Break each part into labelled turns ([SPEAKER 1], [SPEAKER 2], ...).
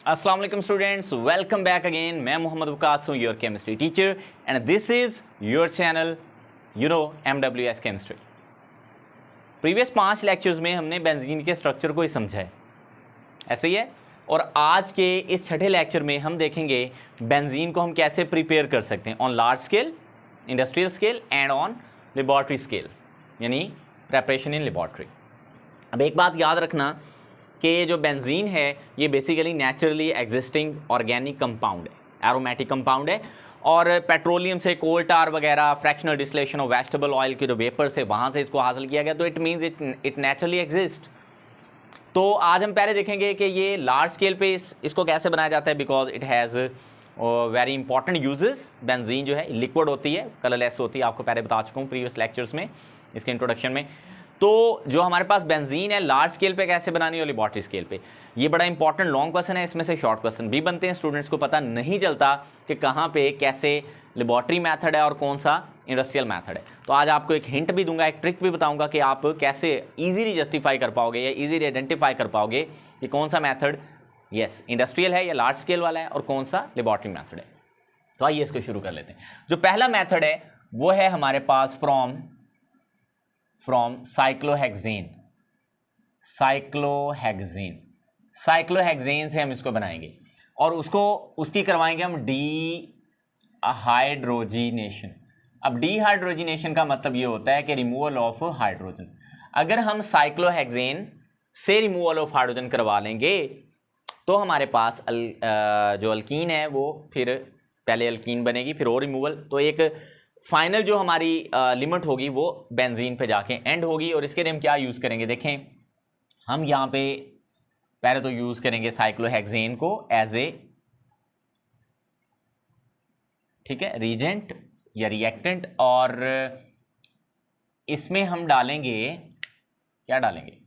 [SPEAKER 1] अस्सलाम वालेकुम students, welcome back again. मैं मोहम्मद वकास हूँ, your chemistry teacher, and this is your channel MWS chemistry. Previous 5 lectures में हमने बेंजीन के स्ट्रक्चर को ही समझा है, ऐसे ही है। और आज के इस छठे लेक्चर में हम देखेंगे बेंजीन को हम कैसे प्रिपेयर कर सकते हैं on large scale, industrial scale and on laboratory scale, यानी प्रेपरेशन इन लेबॉर्ट्री। अब एक बात याद रखना कि ये जो बेंजीन है ये basically naturally existing organic compound है, एरोमेटिक कंपाउंड है, और पेट्रोलियम से कोल टार वगैरह, fractional distillation of vegetable oil के जो वेपर से वहाँ से इसको हासिल किया गया, तो it means it naturally exist. तो आज हम पहले देखेंगे कि ये लार्ज स्केल पे इसको कैसे बनाया जाता है, because it has very important uses. Benzene जो है लिक्विड होती है, कलरलेस होती है, आपको पहले बता चुका हूँ प्रीवियस लेक्चर्स में, इसके इंट्रोडक्शन में। तो जो हमारे पास बेंजीन है लार्ज स्केल पे कैसे बनानी है, लेबॉर्ट्री स्केल पे, ये बड़ा इंपॉर्टेंट लॉन्ग क्वेश्चन है। इसमें से शॉर्ट क्वेश्चन भी बनते हैं, स्टूडेंट्स को पता नहीं चलता कि कहाँ पे कैसे लेबॉर्ट्री मेथड है और कौन सा इंडस्ट्रियल मेथड है। तो आज आपको एक हिंट भी दूंगा, एक ट्रिक भी बताऊंगा कि आप कैसे इजीली जस्टिफाई कर पाओगे या इजीली आइडेंटिफाई कर पाओगे कि कौन सा मेथड इंडस्ट्रियल है या लार्ज स्केल वाला है और कौन सा लेबॉर्ट्री मेथड है। तो आइए इसको शुरू कर लेते हैं। जो पहला मेथड है वो है हमारे पास फ्रॉम साइक्लोहेक्सेन। साइक्लोहेक्सेन से हम इसको बनाएंगे और उसकी करवाएंगे हम डीहाइड्रोजिनेशन। अब डीहाइड्रोजिनेशन का मतलब ये होता है कि रिमूवल ऑफ हाइड्रोजन। अगर हम साइक्लोहेक्सेन से रिमूवल ऑफ हाइड्रोजन करवा लेंगे तो हमारे पास जो अल्कीन है वो फिर पहले अल्कीन बनेगी, फिर और रिमूवल, तो एक फाइनल जो हमारी लिमिट होगी वो बेंजीन पे जाके एंड होगी। और इसके लिए हम क्या यूज़ करेंगे, देखें हम यहाँ पे पहले तो यूज़ करेंगे साइक्लोहेक्सेन को एज ए, ठीक है, रीजेंट या रिएक्टेंट, और इसमें हम डालेंगे, क्या डालेंगे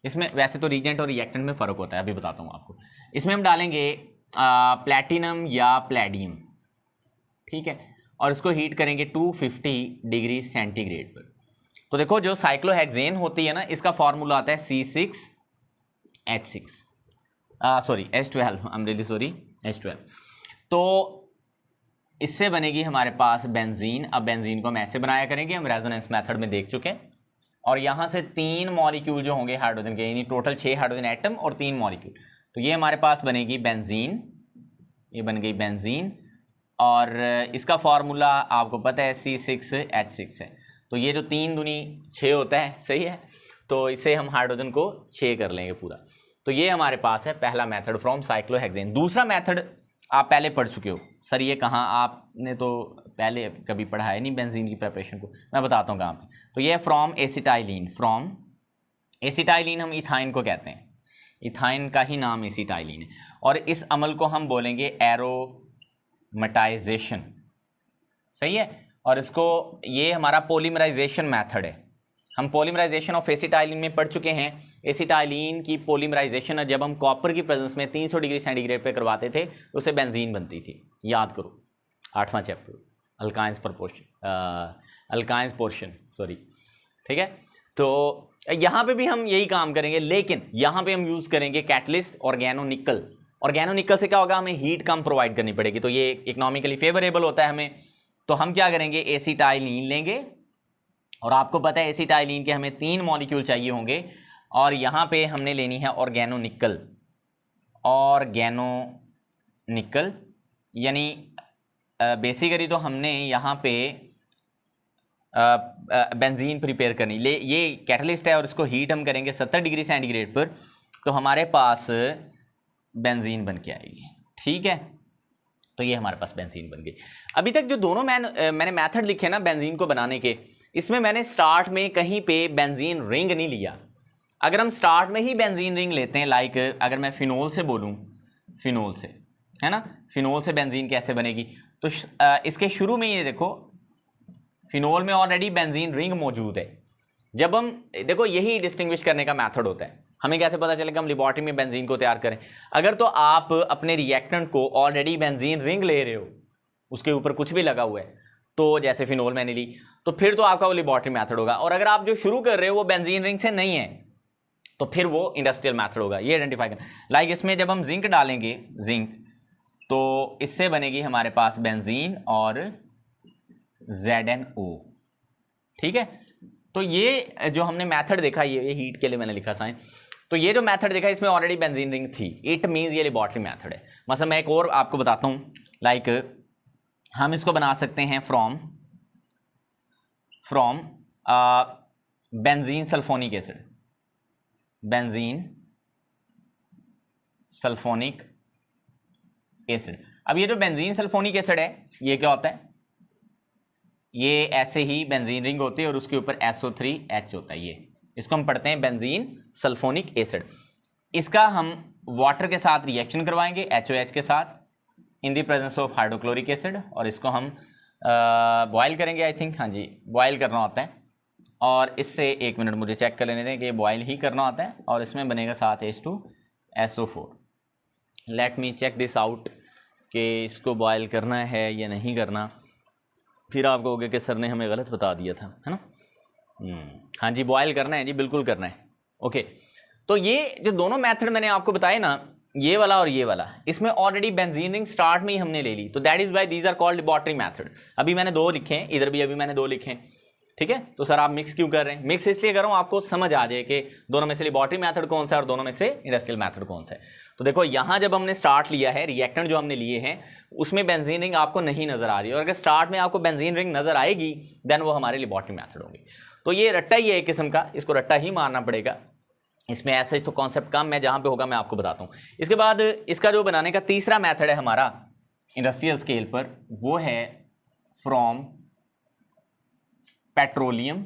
[SPEAKER 1] इसमें, वैसे तो रीजेंट और रिएक्टेंट में फ़र्क होता है, अभी बताता हूँ आपको। इसमें हम डालेंगे प्लैटिनम या प्लैडियम, ठीक है, और इसको हीट करेंगे 250 डिग्री सेंटीग्रेड पर। तो देखो जो साइक्लोहेक्सेन होती है ना, इसका फॉर्मूला आता है C6H6 H12। तो इससे बनेगी हमारे पास बेंजीन। अब बेंजीन को हम ऐसे बनाया करेंगे, हम रेजोनेंस मेथड में देख चुके हैं। और यहाँ से 3 मॉलिक्यूल जो होंगे हाइड्रोजन के, यानी टोटल 6 हाइड्रोजन एटम और 3 मॉलिक्यूल, तो ये हमारे पास बनेगी बेंजीन। ये बन गई बेंजीन और इसका फॉर्मूला आपको पता है C6H6 है। तो ये जो 3 दूनी 6 होता है, सही है, तो इसे हम हाइड्रोजन को 6 कर लेंगे पूरा। तो ये हमारे पास है पहला मेथड फ्रॉम साइक्लोहेक्सेन। दूसरा मेथड आप पहले पढ़ चुके हो, सर ये कहाँ, आपने तो पहले कभी पढ़ा है नहीं बेंजीन की प्रिपरेशन को, मैं बताता हूँ कहाँ पे। तो ये फ्रॉम एसिटाइलिन हम इथाइन को कहते हैं, इथाइन का ही नाम एसिटाइलिन है, और इस अमल को हम बोलेंगे एरोमेटाइजेशन, सही है। और इसको, ये हमारा पॉलीमराइजेशन मेथड है। हम पॉलीमराइजेशन ऑफ एसिटाइलिन में पढ़ चुके हैं। एसिटाइलिन की पॉलीमराइजेशन जब हम कॉपर की प्रेजेंस में 300 डिग्री सेंटीग्रेड पे करवाते थे तो उससे बेंजीन बनती थी, याद करो 8वां चैप्टर अल्काइंस पोर्शन, सॉरी, ठीक है। तो यहाँ पे भी हम यही काम करेंगे, लेकिन यहाँ पे हम यूज़ करेंगे कैटलिस्ट ऑर्गेनोनिकल। ऑर्गेनोनिकल से क्या होगा, हमें हीट कम प्रोवाइड करनी पड़ेगी, तो ये इकोनॉमिकली फेवरेबल होता है हमें। तो हम क्या करेंगे, एसिटाइलिन लेंगे, और आपको पता है एसिटाइलिन के हमें 3 मॉलिक्यूल चाहिए होंगे, और यहाँ पे हमने लेनी है ऑर्गेनोनिकल, यानी बेसिकली तो हमने यहाँ पे बेंजीन प्रिपेयर करनी। ये कैटलिस्ट है और इसको हीट हम करेंगे 70 डिग्री सेंटीग्रेड पर, तो हमारे पास बेंजीन बन के आएगी, ठीक है। तो ये हमारे पास बेंजीन बन गई। अभी तक जो दोनों मैंने मेथड लिखे ना बेंजीन को बनाने के, इसमें मैंने स्टार्ट में कहीं पे बेंजीन रिंग नहीं लिया। अगर हम स्टार्ट में ही बेंजीन रिंग लेते हैं, लाइक अगर मैं फिनोल से बोलूँ, फिनोल से, है ना, फिनोल से बेंजीन कैसे बनेगी, तो इसके शुरू में ये देखो फिनोल में ऑलरेडी बेंजीन रिंग मौजूद है। जब हम देखो, यही डिस्टिंग्विश करने का मेथड होता है। हमें कैसे पता चलेगा हम लेबॉर्ट्री में बेंजीन को तैयार करें, अगर तो आप अपने रिएक्टेंट को ऑलरेडी बेंजीन रिंग ले रहे हो, उसके ऊपर कुछ भी लगा हुआ है, तो जैसे फिनोल मैंने ली, तो फिर तो आपका वो लेबॉर्ट्री मेथड होगा। और अगर आप जो शुरू कर रहे हो वो बेंजीन रिंग से नहीं है, तो फिर वो इंडस्ट्रियल मेथड होगा, ये आइडेंटिफाई करना। लाइक इसमें जब हम जिंक डालेंगे, जिंक, तो इससे बनेगी हमारे पास बेंजीन और ZnO, ठीक है। तो ये जो हमने मेथड देखा, ये हीट के लिए मैंने लिखा साइन, तो ये जो मेथड देखा इसमें ऑलरेडी बेंजीन रिंग थी, इट मींस ये लेबोरेटरी मेथड है। मतलब मैं एक और आपको बताता हूँ, लाइक हम इसको बना सकते हैं from benzene sulphonic acid, benzene sulphonic acid. अब ये जो बेंजीन सल्फोनिक एसिड है, ये क्या होता है, ये ऐसे ही बेंजीन रिंग होती है और उसके ऊपर SO3H होता है, ये इसको हम पढ़ते हैं बेंजीन सल्फोनिक एसिड। इसका हम वाटर के साथ रिएक्शन करवाएंगे, HOH के साथ, in the presence of hydrochloric acid, और इसको हम बॉयल करेंगे, आई थिंक, हाँ जी बॉयल करना होता है। और इससे एक मिनट मुझे चेक कर लेने दें कि बॉयल ही करना होता है, और इसमें बनेगा साथ H2SO4। Let me check this out कि इसको बॉयल करना है या नहीं करना, फिर आप कहोगे कि सर ने हमें गलत बता दिया था, है ना। हाँ जी बॉयल करना है जी, बिल्कुल करना है। ओके, तो ये जो दोनों मेथड मैंने आपको बताए ना, ये वाला और ये वाला, इसमें ऑलरेडी बेंजीन रिंग स्टार्ट में ही हमने ले ली, तो that is why these are called laboratory method. अभी मैंने 2 लिखे हैं, इधर भी अभी मैंने 2 लिखे हैं, ठीक है। तो सर आप मिक्स क्यों कर रहे हैं? मिक्स इसलिए कर रहा हूँ आपको समझ आ जाए कि दोनों में से लेबोरेटरी मेथड कौन सा है और दोनों में से इंडस्ट्रियल मेथड कौन सा है। तो देखो यहाँ जब हमने स्टार्ट लिया है, रिएक्टेंट जो हमने लिए हैं उसमें बेंजीन रिंग आपको नहीं नजर आ रही है, और अगर स्टार्ट में आपको बेंजीन रिंग नजर आएगी देन वो हमारे लेबोरेटरी मेथड होंगे। तो ये रट्टा ही है एक किस्म का, इसको रट्टा ही मारना पड़ेगा, इसमें ऐसे तो कॉन्सेप्ट कम है, जहां पे होगा मैं आपको बताता हूँ। इसके बाद इसका जो बनाने का तीसरा मेथड है हमारा इंडस्ट्रियल स्केल पर, वो है फ्रॉम पेट्रोलियम।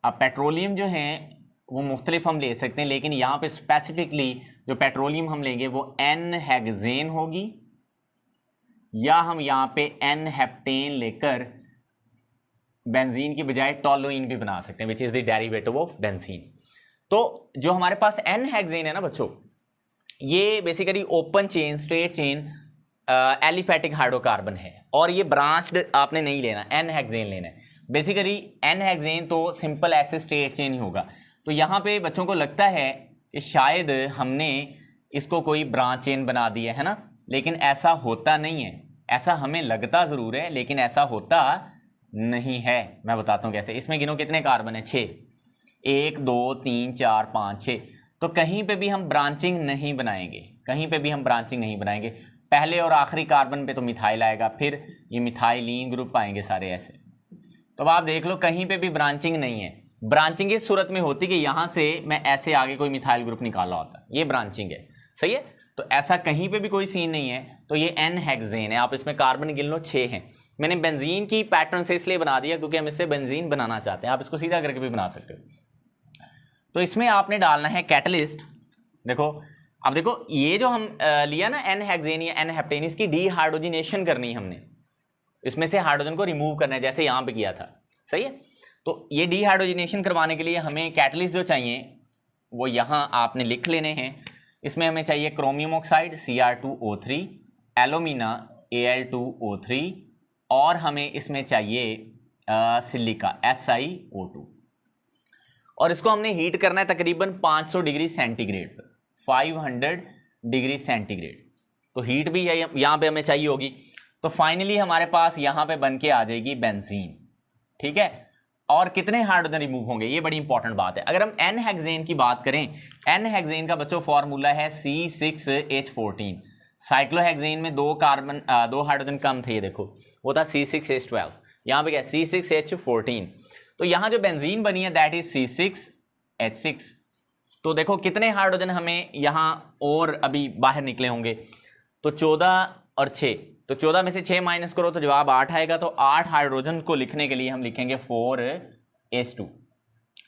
[SPEAKER 1] अब पेट्रोलियम जो है वो मुख्तलिफ हम ले सकते हैं, लेकिन यहाँ पे स्पेसिफिकली जो पेट्रोलियम हम लेंगे वो N-हेक्सेन होगी, या हम यहाँ पे N-हेप्टेन लेकर बेंजीन की बजाय टोलुइन भी बना सकते हैं, which is the derivative of benzene. तो जो हमारे पास N-हेक्सेन है ना बच्चों, ये basically open chain, straight chain aliphatic hydrocarbon है, और ये ब्रांच्ड आपने नहीं लेना, N-हेक्सेन लेना है। बेसिकली N-हेक्सेन तो सिंपल ऐसे स्ट्रेट चेन ही होगा। तो यहाँ पे बच्चों को लगता है कि शायद हमने इसको कोई ब्रांच चेन बना दिया है ना, लेकिन ऐसा होता नहीं है। ऐसा हमें लगता ज़रूर है लेकिन ऐसा होता नहीं है। मैं बताता हूँ कैसे। इसमें गिनो कितने कार्बन है, 6, 1 2 3 4 5 6। तो कहीं पे भी हम ब्रांचिंग नहीं बनाएंगे, कहीं पे भी हम ब्रांचिंग नहीं बनाएंगे। पहले और आखिरी कार्बन पे तो मिथाइल आएगा, फिर ये मिथाइलिन ग्रुप आएंगे सारे ऐसे। तो अब आप देख लो कहीं पे भी ब्रांचिंग नहीं है। ब्रांचिंग इस सूरत में होती कि यहाँ से मैं ऐसे आगे कोई मिथाइल ग्रुप निकाला होता, ये ब्रांचिंग है, सही है। तो ऐसा कहीं पे भी कोई सीन नहीं है। तो ये N-हेक्सेन है, आप इसमें कार्बन गिन लो 6 हैं। मैंने बेंजीन की पैटर्न से इसलिए बना दिया क्योंकि हम इससे बेंजीन बनाना चाहते हैं, आप इसको सीधा करके भी बना सकते हो। तो इसमें आपने डालना है कैटलिस्ट। देखो अब देखो ये जो हम लिया ना N-हेक्सेन या N-हेप्टेन, इसकी डीहाइड्रोजिनेशन करनी है हमने, इसमें से हाइड्रोजन को रिमूव करना है जैसे यहाँ पे किया था, सही है। तो ये डीहाइड्रोजिनेशन करवाने के लिए हमें कैटलिस्ट जो चाहिए वो यहाँ आपने लिख लेने हैं। इसमें हमें चाहिए chromium oxide Cr2O3, alumina Al2O3, और हमें इसमें चाहिए सिलिका SiO2। और इसको हमने हीट करना है तकरीबन 500 डिग्री सेंटीग्रेड पर, 500 डिग्री सेंटीग्रेड। तो हीट भी यहाँ पे हमें चाहिए होगी। तो फाइनली हमारे पास यहाँ पे बन के आ जाएगी बेंजीन, ठीक है। और कितने हाइड्रोजन रिमूव होंगे, ये बड़ी इंपॉर्टेंट बात है। अगर हम N-हेक्सेन की बात करें, N-हेक्सेन का बच्चों फॉर्मूला है C6H14। साइक्लोहेक्सेन में 2 हाइड्रोजन कम थे, ये देखो वो था C6H12, यहाँ पे क्या C6H14। तो यहाँ जो बेंजीन बनी है दैट इज C6H6। तो देखो कितने हाइड्रोजन हमें यहाँ और अभी बाहर निकले होंगे, तो 14 और 6, तो 14 में से 6 माइनस करो तो जवाब 8 आएगा। तो 8 हाइड्रोजन को लिखने के लिए हम लिखेंगे 4H2।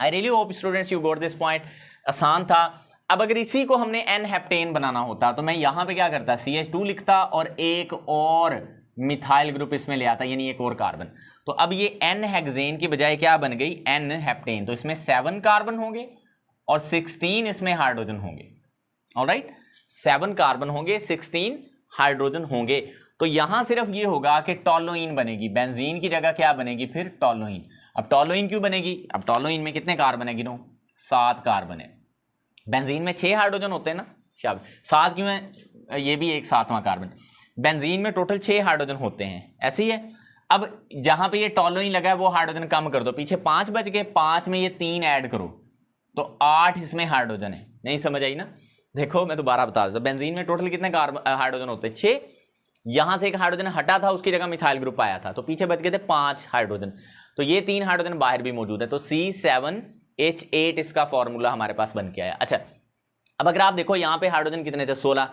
[SPEAKER 1] I really hope students you got this point. आसान था। अब अगर इसी को हमने N-हेप्टेन बनाना होता तो मैं यहाँ पे क्या करता, CH2 लिखता और एक और मिथाइल ग्रुप इसमें ले आता, यानी एक और कार्बन। तो अब ये N-हेक्सेन की बजाय क्या बन गई, N-हेप्टेन। तो इसमें 7 कार्बन होंगे और 16 इसमें हाइड्रोजन होंगे। ऑलराइट, 7 कार्बन होंगे, 16 हाइड्रोजन होंगे। तो यहां सिर्फ ये होगा कि टोलुइन बनेगी, बेंजीन की जगह क्या बनेगी फिर टोलुइन। अब टोलुइन क्यों बनेगी, अब टोलुइन में कितने कार्बन है गिनो, 7 कार्बन है। बेंजीन में 6 हाइड्रोजन होते हैं ना, शायद 7 क्यों है, ये भी एक 7वां कार्बन। बेंजीन में टोटल 6 हाइड्रोजन होते हैं, ऐसे ही है। अब जहां पे ये टॉलोइन लगा है वो हाइड्रोजन कम कर दो, पीछे 5 बच गए, 5 में ये 3 ऐड करो तो 8 इसमें हाइड्रोजन है। नहीं समझ आई ना? देखो मैं दोबारा बता देता हूं, बेंजीन में टोटल कितने कार्बन हाइड्रोजन होते हैं? 6। यहां से एक हाइड्रोजन हटा था, उसकी जगह मिथाइल ग्रुप आया था, तो पीछे बच गए थे 5 हाइड्रोजन, तो ये 3 हाइड्रोजन बाहर भी मौजूद है, तो C7H8 इसका फॉर्मूला हमारे पास बन के आया। अच्छा, अब अगर आप देखो यहाँ पे हाइड्रोजन कितने थे? 16,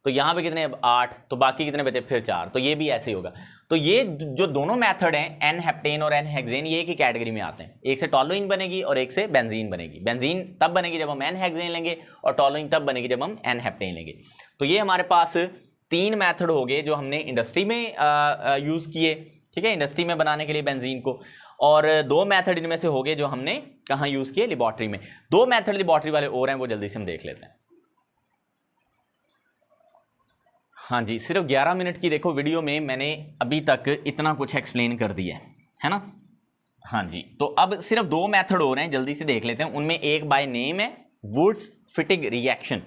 [SPEAKER 1] तो यहाँ पे कितने? 8, तो बाकी कितने बचे? फिर 4, तो ये भी ऐसे ही होगा। तो ये जो दोनों मेथड हैं, एन हेप्टेन और एन हेक्सेन, ये एक ही कैटेगरी में आते हैं। एक से टॉलोइन बनेगी और एक से बेंजीन बनेगी। बेंजीन तब बनेगी जब हम एन हेक्सेन लेंगे, और टॉलोइन तब बनेगी जब हम एन हेप्टेन लेंगे। तो ये हमारे पास 3 मेथड हो गए जो हमने इंडस्ट्री में यूज किए, ठीक है, इंडस्ट्री में बनाने के लिए बेंजीन को, और 2 मेथड इनमें से हो गए जो हमने कहाँ यूज किए? लेबोरेटरी में। 2 मेथड लेबोरेटरी वाले और हैं, वो जल्दी से हम देख लेते हैं। हाँ जी, सिर्फ 11 मिनट की देखो वीडियो में मैंने अभी तक इतना कुछ एक्सप्लेन कर दिया है ना? हाँ जी, तो अब सिर्फ 2 मेथड हो रहे हैं, जल्दी से देख लेते हैं। उनमें एक बाय नेम है वुड्स-फिटिग रिएक्शन।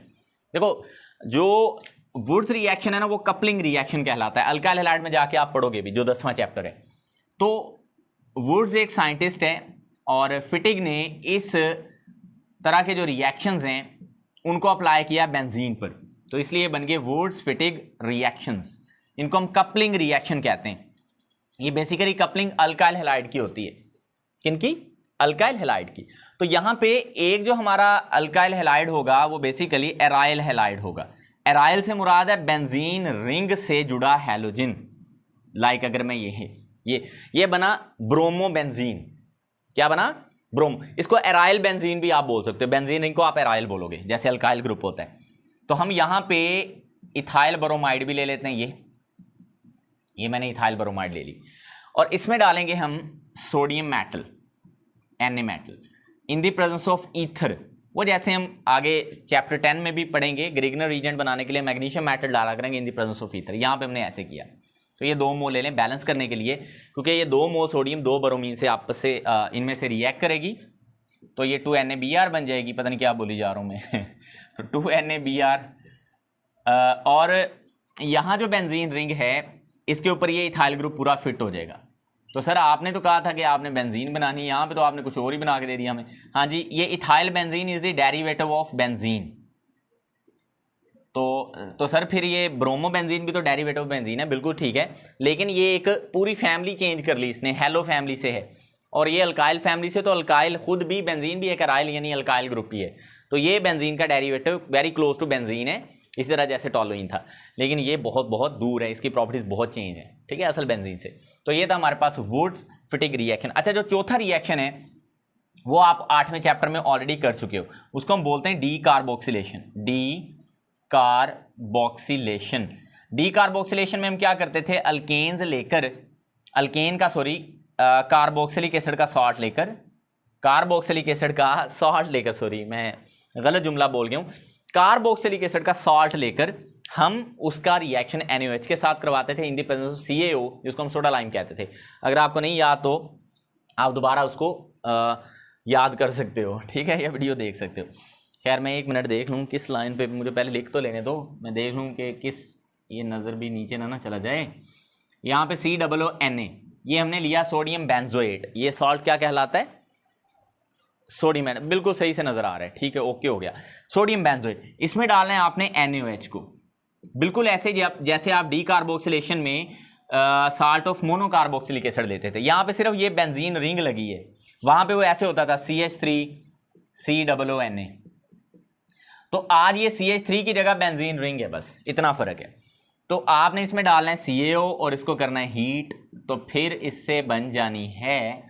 [SPEAKER 1] देखो जो वुड्स रिएक्शन है ना, वो कपलिंग रिएक्शन कहलाता है। अल्काइल हैलाइड में जाके आप पढ़ोगे भी, जो 10वां चैप्टर है। तो वुड्स एक साइंटिस्ट है और फिटिग ने इस तरह के जो रिएक्शंस हैं उनको अप्लाई किया बेंजीन पर, तो इसलिए बन गए वुड्स-फिटिग रिएक्शंस। इनको हम कपलिंग रिएक्शन कहते हैं। ये बेसिकली कपलिंग अल्काइल हैलाइड की होती है। किनकी? अल्काइल हैलाइड की। तो यहाँ पे एक जो हमारा अल्काइल हैलाइड होगा वो बेसिकली एराइल हैलाइड होगा। एराइल से मुराद है बेंजीन रिंग से जुड़ा हैलोजन। लाइक अगर मैं ये बना ब्रोमो बेंजीन। क्या बना? ब्रोम। इसको एराइल बेंजीन भी आप बोल सकते हो। बेंजीन रिंग को आप एराइल बोलोगे, जैसे अल्काइल ग्रुप होता है। तो हम यहाँ पे इथाइल ब्रोमाइड भी ले लेते हैं। ये मैंने इथाइल ब्रोमाइड ले ली, और इसमें डालेंगे हम sodium metal, Na metal, in the presence of ether. वो जैसे हम आगे चैप्टर 10 में भी पढ़ेंगे, ग्रिगनर रीजेंट बनाने के लिए मैग्नीशियम मेटल डाला करेंगे in the presence of ether. यहाँ पे हमने ऐसे किया। तो ये 2 मोल ले लें बैलेंस करने के लिए, क्योंकि ये 2 मोल सोडियम 2 ब्रोमीन से आपस से इनमें से रिएक्ट करेगी, तो ये 2NaBr बन जाएगी। पता नहीं क्या बोली जा रहा हूँ मैं तो 2NaBr, और यहाँ जो बेंजीन रिंग है इसके ऊपर ये इथाइल ग्रुप पूरा फिट हो जाएगा। तो सर आपने तो कहा था कि आपने बेंजीन बनानी है, यहाँ पे तो आपने कुछ और ही बना के दे दिया हमें। हाँ जी, ये ethyl benzene is the derivative of benzene. तो सर फिर ये ब्रोमो बेंजीन भी तो डेरिवेटिव ऑफ बेंजीन है, बिल्कुल ठीक है, लेकिन ये एक पूरी फैमिली चेंज कर ली इसने, हेलो फैमिली से है, और ये अल्काइल फैमिली से, तो अल्काइल खुद भी बेंजीन भी एक एराइल यानी अल्काइल ग्रुप ही है। तो ये बेंजीन का derivative very close to benzene है, इसी तरह जैसे टॉलोइन था, लेकिन ये बहुत बहुत दूर है, इसकी प्रॉपर्टीज बहुत चेंज है, ठीक है, असल बेंजीन से। तो ये था हमारे पास वुड्स-फिटिग रिएक्शन। अच्छा, जो चौथा रिएक्शन है वो आप 8वें चैप्टर में ऑलरेडी कर चुके हो, उसको हम बोलते हैं डी कार्बोक्सिलेशन। डी कार्बोक्सिलेशन में हम क्या करते थे? अल्केन्स लेकर, अल्केन का कार्बोक्सिलिक एसिड का सॉल्ट लेकर, कार्बोक्सिलिक एसिड का सॉल्ट लेकर, मैं गलत जुमला बोल गया हूँ, कार्बोक्सिलिक एसिड का सॉल्ट लेकर हम उसका रिएक्शन NaOH के साथ करवाते थे in the presence of CaO, जिसको हम सोडा लाइम कहते थे। अगर आपको नहीं याद तो आप दोबारा उसको याद कर सकते हो, ठीक है, या वीडियो देख सकते हो। खैर मैं 1 मिनट देख लूँ किस लाइन पे, मुझे पहले लिख तो लेने दो, मैं देख लूँ कि किस, ये नज़र भी नीचे ना चला जाए। यहाँ पे COONA, ये हमने लिया सोडियम बेंजोएट। ये सॉल्ट क्या कहलाता है? सोडियम, बिल्कुल सही से नजर आ रहा है, ठीक है, ओके हो गया। सोडियम बेंजोएट, इसमें डालना है आपने NaOH को, बिल्कुल ऐसे जैसे आप डी कार्बोक्सिलेशन में साल्ट ऑफ मोनोकार्बोक्सिलिक एसिड लेते थे। यहाँ पे सिर्फ ये बेंजीन रिंग लगी है, वहां पे वो ऐसे होता था CH3COONA। तो आज ये CH3 की जगह बेंजीन रिंग है, बस इतना फर्क है। तो आपने इसमें डालना है CaO और इसको करना है हीट, तो फिर इससे बन जानी है,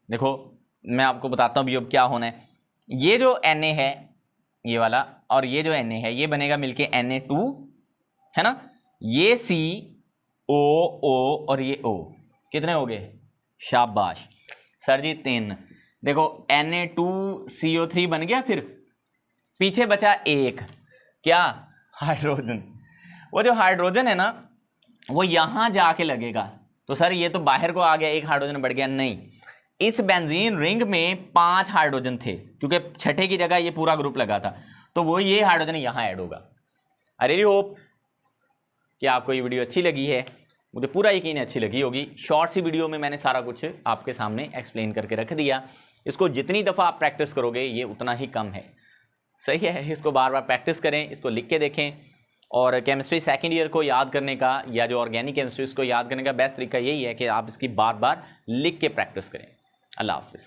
[SPEAKER 1] देखो मैं आपको बताता हूँ अभी अब क्या होना है। ये जो Na है ये वाला, और ये जो Na है ये बनेगा मिलके Na2, है ना। ये COO और ये O कितने हो गए? शाबाश सर जी 3। देखो Na2CO3 बन गया, फिर पीछे बचा एक, क्या? हाइड्रोजन। वो जो हाइड्रोजन है ना वो यहां जाके लगेगा, तो सर ये तो बाहर को आ गया, एक हाइड्रोजन बढ़ गया, नहीं, इस बेंजीन रिंग में 5 हाइड्रोजन थे, क्योंकि छठे की जगह ये पूरा ग्रुप लगा था, तो वो ये हाइड्रोजन यहां ऐड होगा। आई रियली होप कि आपको ये वीडियो अच्छी लगी है, मुझे पूरा यकीन है अच्छी लगी होगी। शॉर्ट सी वीडियो में मैंने सारा कुछ आपके सामने एक्सप्लेन करके रख दिया। इसको जितनी दफ़ा आप प्रैक्टिस करोगे ये उतना ही कम है, सही है। इसको बार बार प्रैक्टिस करें, इसको लिख के देखें। और केमिस्ट्री सेकेंड ईयर को याद करने का या जो ऑर्गेनिक केमिस्ट्री उसको याद करने का बेस्ट तरीका यही है कि आप इसकी बार बार लिख के प्रैक्टिस करें। अल्लाह हाफिज़।